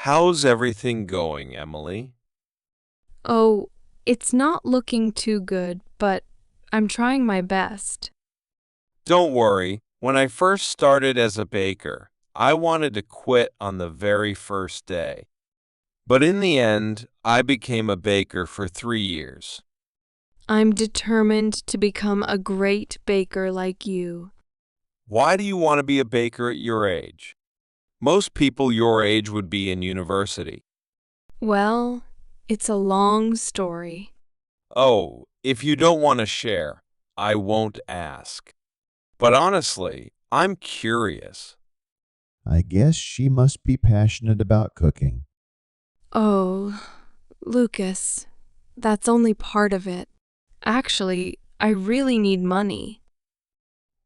How's everything going, Emily? Oh, it's not looking too good, but I'm trying my best. Don't worry, when I first started as a baker, I wanted to quit on the very first day. But in the end, I became a baker for 3 years. I'm determined to become a great baker like you. Why do you want to be a baker at your age? Most people your age would be in university. Well, it's a long story. Oh, if you don't want to share, I won't ask. But honestly, I'm curious. I guess she must be passionate about cooking. Oh, Lucas, that's only part of it. Actually, I really need money.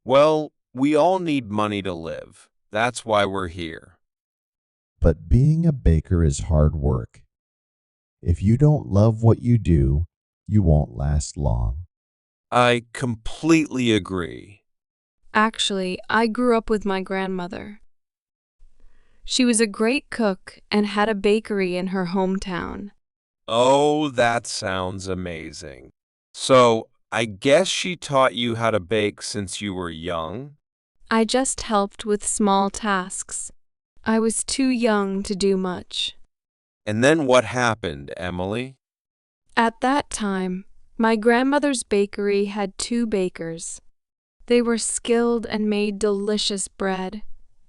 Well, we all need money to live. That's why we're here. But being a baker is hard work. If you don't love what you do, you won't last long. I completely agree. Actually, I grew up with my grandmother. She was a great cook and had a bakery in her hometown. Oh, that sounds amazing. So, I guess she taught you how to bake since you were young? I just helped with small tasks. I was too young to do much. And then what happened, Emily? At that time, my grandmother's bakery had two bakers. They were skilled and made delicious bread,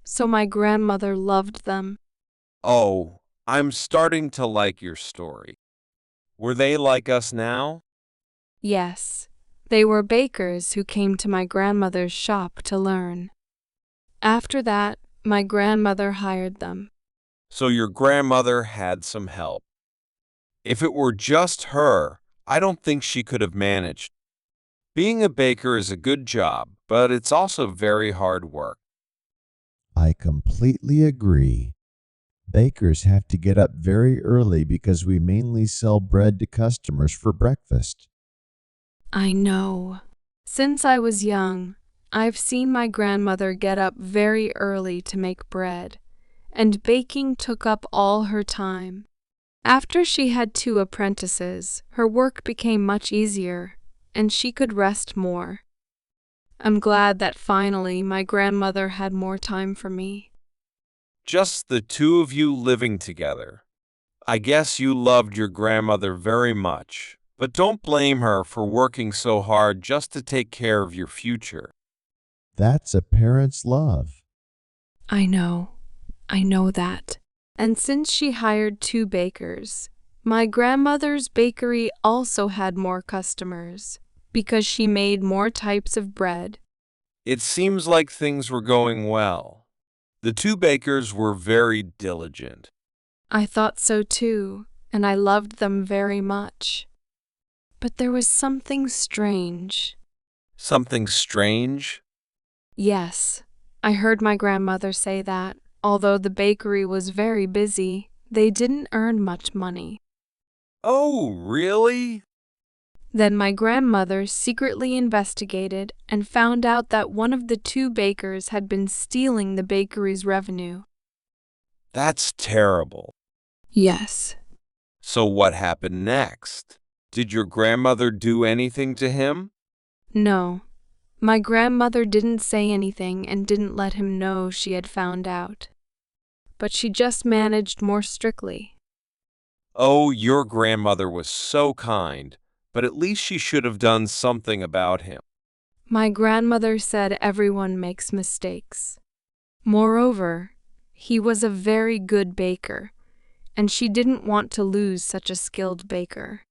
so my grandmother loved them. Oh, I'm starting to like your story. Were they like us now? Yes, they were bakers who came to my grandmother's shop to learn. After that, my grandmother hired them. So your grandmother had some help. If it were just her, I don't think she could have managed. Being a baker is a good job, but it's also very hard work. I completely agree. Bakers have to get up very early because we mainly sell bread to customers for breakfast. I know. Since I was young, I've seen my grandmother get up very early to make bread, and baking took up all her time. After she had two apprentices, her work became much easier, and she could rest more. I'm glad that finally my grandmother had more time for me. Just the two of you living together. I guess you loved your grandmother very much, but don't blame her for working so hard just to take care of your future. That's a parent's love. I know that. And since she hired two bakers, my grandmother's bakery also had more customers because she made more types of bread. It seems like things were going well. The two bakers were very diligent. I thought so too, and I loved them very much. But there was something strange. Something strange? Yes, I heard my grandmother say that, although the bakery was very busy, they didn't earn much money. Oh, really? Then my grandmother secretly investigated and found out that one of the two bakers had been stealing the bakery's revenue. That's terrible. Yes. So what happened next? Did your grandmother do anything to him? No. My grandmother didn't say anything and didn't let him know she had found out. But she just managed more strictly. Oh, your grandmother was so kind, but at least she should have done something about him. My grandmother said everyone makes mistakes. Moreover, he was a very good baker, and she didn't want to lose such a skilled baker.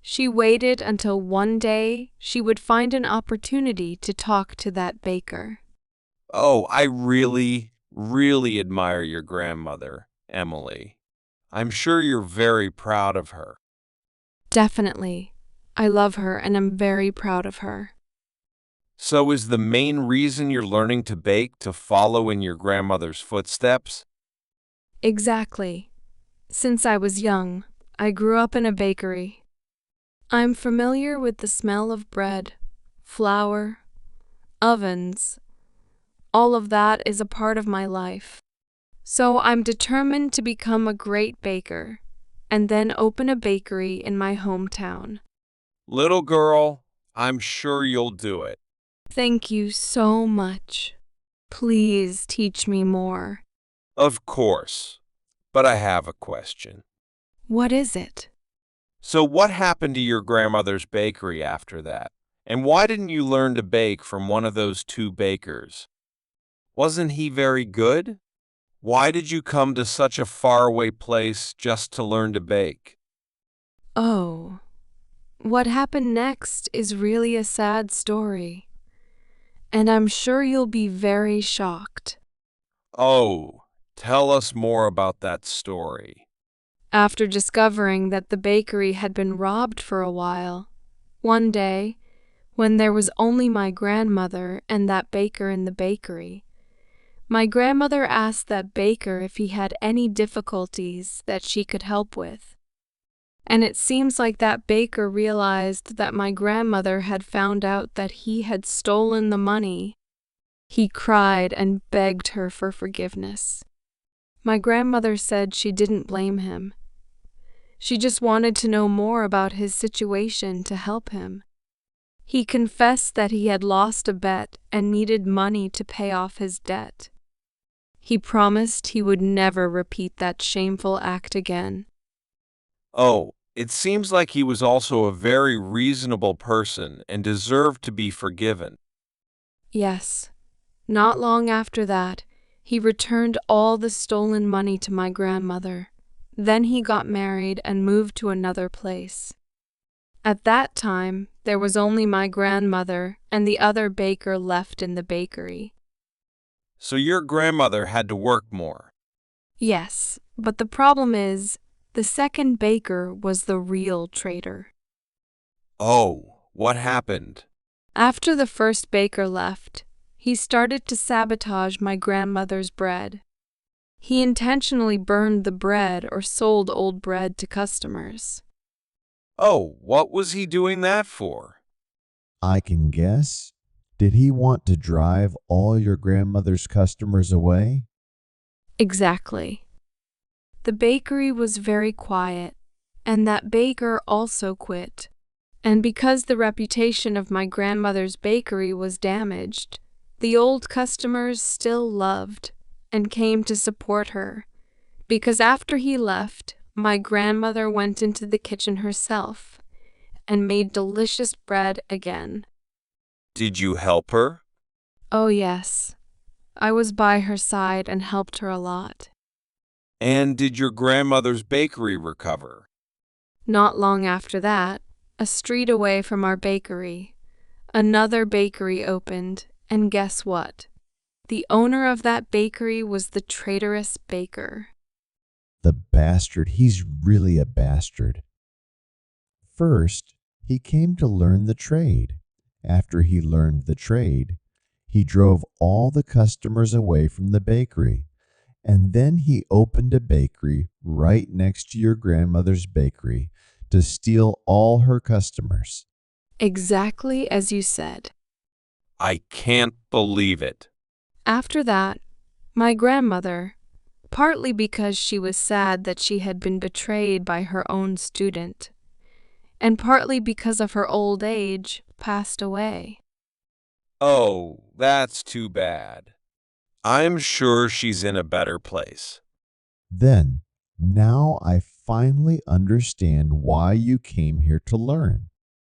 She waited until one day she would find an opportunity to talk to that baker. Oh, I really admire your grandmother, Emily. I'm sure you're very proud of her. Definitely. I love her and am very proud of her. So is the main reason you're learning to bake to follow in your grandmother's footsteps? Exactly. Since I was young, I grew up in a bakery. I'm familiar with the smell of bread, flour, ovens. All of that is a part of my life. So I'm determined to become a great baker and then open a bakery in my hometown. Little girl, I'm sure you'll do it. Thank you so much. Please teach me more. Of course, but I have a question. What is it? So what happened to your grandmother's bakery after that? And why didn't you learn to bake from one of those two bakers? Wasn't he very good? Why did you come to such a faraway place just to learn to bake? Oh, what happened next is really a sad story, and I'm sure you'll be very shocked. Oh, tell us more about that story. After discovering that the bakery had been robbed for a while, one day, when there was only my grandmother and that baker in the bakery, my grandmother asked that baker if he had any difficulties that she could help with. And it seems like that baker realized that my grandmother had found out that he had stolen the money. He cried and begged her for forgiveness. My grandmother said she didn't blame him. She just wanted to know more about his situation to help him. He confessed that he had lost a bet and needed money to pay off his debt. He promised he would never repeat that shameful act again. Oh, it seems like he was also a very reasonable person and deserved to be forgiven. Yes. Not long after that, he returned all the stolen money to my grandmother. Then he got married and moved to another place. At that time, there was only my grandmother and the other baker left in the bakery. So your grandmother had to work more. Yes, but the problem is, the second baker was the real traitor. Oh, what happened? After the first baker left, he started to sabotage my grandmother's bread. He intentionally burned the bread or sold old bread to customers. Oh, what was he doing that for? I can guess. Did he want to drive all your grandmother's customers away? Exactly. The bakery was very quiet, and that baker also quit. And because the reputation of my grandmother's bakery was damaged, the old customers still loved and came to support her. Because after he left, my grandmother went into the kitchen herself and made delicious bread again. Did you help her? Oh yes, I was by her side and helped her a lot. And did your grandmother's bakery recover? Not long after that, a street away from our bakery, another bakery opened, and guess what? The owner of that bakery was the traitorous baker. The bastard, he's really a bastard. First, he came to learn the trade. After he learned the trade, he drove all the customers away from the bakery. And then he opened a bakery right next to your grandmother's bakery to steal all her customers. Exactly as you said. I can't believe it. After that, my grandmother, partly because she was sad that she had been betrayed by her own student, and partly because of her old age, passed away. Oh, that's too bad. I'm sure she's in a better place. Then, now I finally understand why you came here to learn.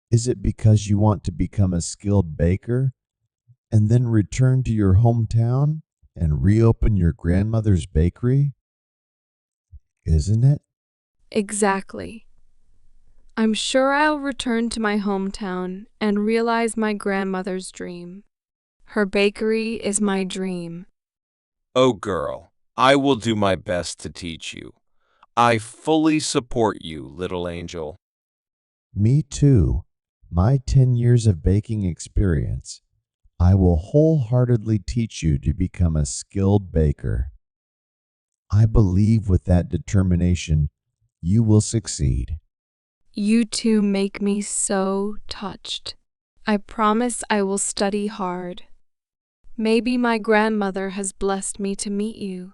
Is it because you want to become a skilled baker and then return to your hometown and reopen your grandmother's bakery? Isn't it? Exactly. I'm sure I'll return to my hometown and realize my grandmother's dream. Her bakery is my dream. Oh, girl, I will do my best to teach you. I fully support you, little angel. Me too. My 10 years of baking experience. I will wholeheartedly teach you to become a skilled baker. I believe with that determination, you will succeed. You two make me so touched. I promise I will study hard. Maybe my grandmother has blessed me to meet you.